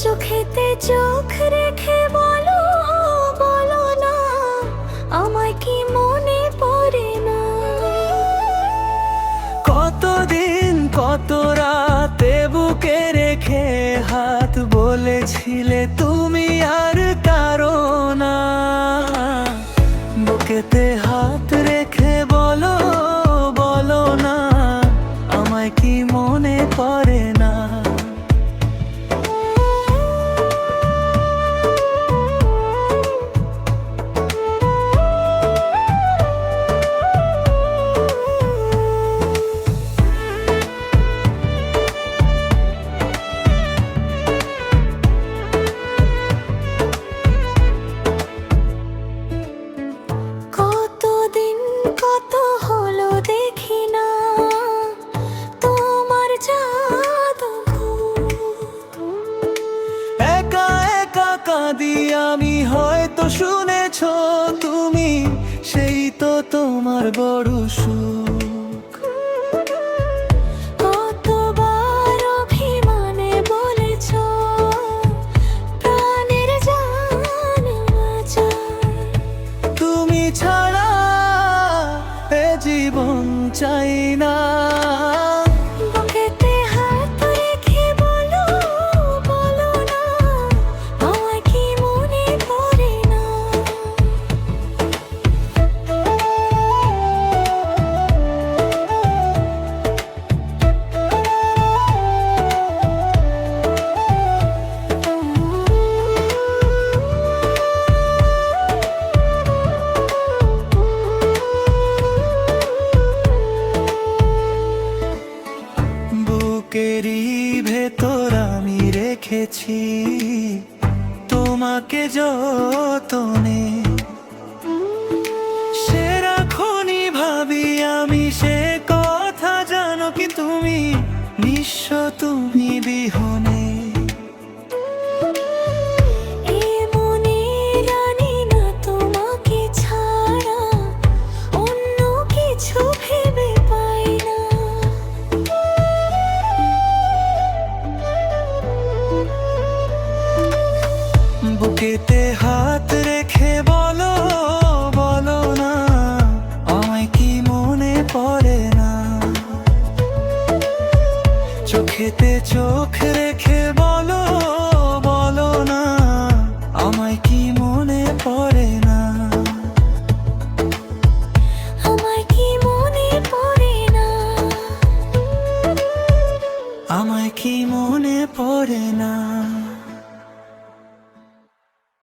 চোখেতে চোখ রেখে বলো, বলো না আমায় কি মনে পড়ে না। কতদিন কত রাতে বুকে রেখে হাত বলেছিলে তুমি আর কারো না। বুকেতে হাত রেখে বলো, বলো না আমায় কি মনে পড়ে না। কতদিন কত হলো দেখি না তোমার জাদু। একা একা কাঁদি আমি, হয়তো শুনেছো তুমি, সেই তো তোমার বড় সুখ। কতবার অভিমানে বলেছো প্রাণের জান বাঁচাও। তুমি ছাড়া এ জীবন চাই না। বুকেতে হাত রেখে বলো, বলো না আমায় কি মনে পড়ে না। বুকেরই ভেতর আমি রেখেছি তোমাকে যতনে। সেরাক্ষণই ভাবি আমি সে কথা, জানো কি তুমি নিঃস্ব তুমি বিহনে। এ মনে জানি না তোমাকে ছাড়া অন্য কিছু ভেবে পাই না। বুকেতে